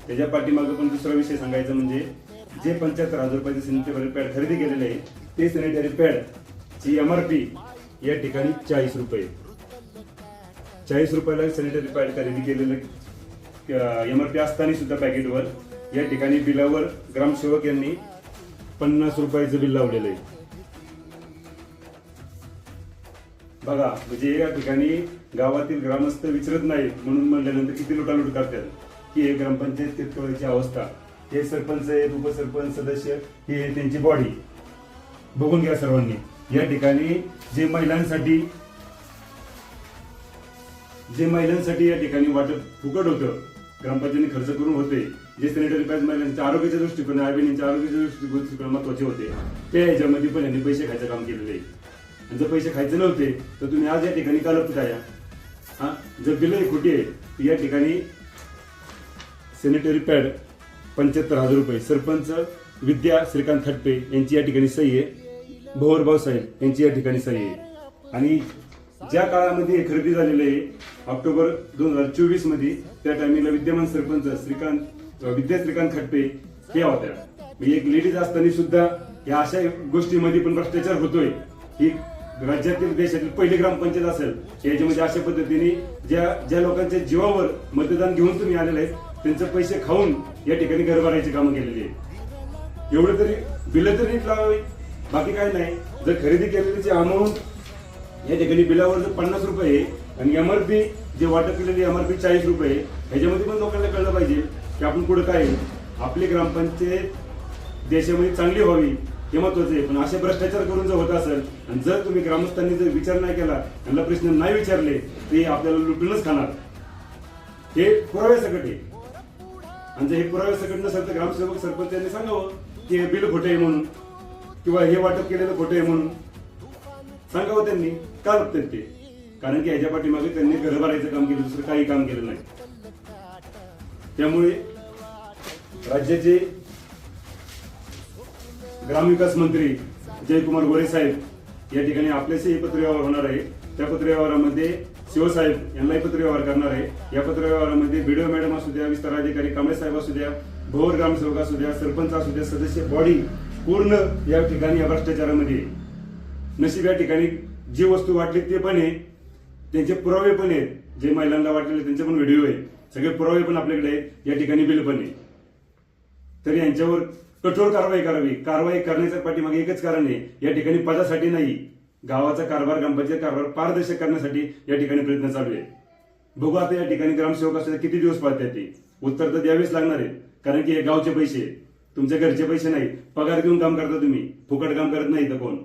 त्याच्या पाठीमागे पण दुसरा विषय सांगायचा म्हणजे जे 75,000 रुपयाचे सॅनिटरी पॅड खरेदी केलेले आहे ते सॅनिटरी पॅड ची MRP या ठिकाणी 40 रुपये. 40 रुपयाला सॅनिटरी पॅड खरेदी केलेलं MRP असताना सुद्धा पॅकेटवर या ठिकाणी बिलावर ग्रामसेवक यांनी 50 रुपयाचं बिल लावलेलं आहे. बघा म्हणजे या ठिकाणी गावातील ग्रामस्थ विचारत नाहीत म्हणून म्हणल्यानंतर किती लुटालूट करतात की हे ग्रामपंचायत कितकळची अवस्था. हे सरपंच आहेत, उपसरपंच, सदस्य, हे त्यांची बॉडी बघून घ्या सर्वांनी. या ठिकाणी जे महिलांसाठी या ठिकाणी वाटप फुकट होतं, ग्रामपंचायतीने खर्च करून होते, जे सॅनिटरी पॅड महिलांच्या आरोग्याच्या दृष्टीकोन, आयबीनीच्या आरोग्याच्या दृष्टीकोन महत्वाचे होते, ते ह्याच्यामध्ये पण यांनी पैसे खायचं काम केलेलं आहे. आणि जर पैसे खायचे नव्हते तर तुम्ही आज या ठिकाणी का लपत आहे? जर बिल खोटी आहे तर या ठिकाणी सॅनिटरी पॅड 75,000 रुपये सरपंच विद्या श्रीकांत खटपे यांची या ठिकाणी सही आहे, भोवरभाऊ साहेब यांची या ठिकाणी सही आहे. आणि ज्या काळामध्ये हे खरेदी झालेले आहे ऑक्टोबर 2024 मध्ये, त्या टायमिंगला विद्यमान सरपंच विद्या श्रीकांत खटपे हे होत्या. एक लेडीज असताना सुद्धा या अशा गोष्टीमध्ये पण भ्रष्टाचार होतोय. ही राज्यातील देशातील पहिली ग्रामपंचायत असेल याच्यामध्ये अशा पद्धतीने ज्या लोकांच्या जीवावर मतदान घेऊन तुम्ही आलेले आहेत त्यांचे पैसे खाऊन या ठिकाणी घर भरायची कामं केलेली आहेत. एवढं तरी बिल तरी नीट लावावी, बाकी काय नाही. जर खरेदी केलेली अमाऊंट या ठिकाणी बिलावर जर 50 रुपये आणि MRP जे वाटप केलेली MRP 40 रुपये, ह्याच्यामध्ये पण लोकांना कळलं पाहिजे की आपण पुढे काय, आपली ग्रामपंचायत देशामध्ये चांगली व्हावी हे महत्वाचं आहे. पण असे भ्रष्टाचार करून जर होत असेल आणि जर तुम्ही ग्रामस्थांनी जर विचार नाही केला, त्यांना प्रश्न नाही विचारले, ते आपल्याला लुटूनच खाणार. हे पुराव्यासकट आहे. आणि जर हे पुराव्यासकट नसेल तर ग्रामसेवक सरपंच यांनी सांगावं की हे बिल खोटे आहे म्हणून, किंवा हे वाटप केलेलं खोटे आहे म्हणून सांगावं त्यांनी. का लपतात ते? कारण की ह्याच्या पाठीमागे त्यांनी घर भरायचं काम केलं, दुसरं काही काम केलं नाही. त्यामुळे राज्याचे ग्रामविकास मंत्री जयकुमार गोरे साहेब या ठिकाणी आपल्याशी पत्रव्यवहार होणार आहे. त्या पत्रव्यवहारामध्ये शिवसाहेब यांनाही पत्रव्यवहार करणार आहे. या पत्रव्यवहारामध्ये बीडीओ मॅडम असू द्या, विस्तार अधिकारी कांबळे साहेब असू द्या, भोर ग्रामसेवक असू द्या, सरपंच असू द्या, सदस्य बॉडी पूर्ण या ठिकाणी या भ्रष्टाचारामध्ये. नशीब या ठिकाणी जी वस्तू वाटली ते पण आहे, त्यांचे पुरावे पण आहेत, जे महिलांना वाटलेले त्यांचे पण व्हिडिओ आहे, सगळे पुरावे पण आपल्याकडे आहेत, या ठिकाणी बिल पण आहे. तरी यांच्यावर कठोर कारवाई करावी. कारवाई करण्याच्या पाठीमागे एकच कारण आहे, या ठिकाणी पदासाठी नाही, गावाचा कारभार, ग्रामपंचायत कारभार पारदर्शक करण्यासाठी या ठिकाणी प्रयत्न चालू आहे. बघू आता या ठिकाणी ग्रामसेवक असले किती दिवस पाळतात ते. उत्तर तर द्यावेच लागणार आहे, कारण की हे गावचे पैसे, तुमच्या घरचे पैसे नाही. पगार देऊन काम करता तुम्ही, फुकट काम करत नाही तर कोण.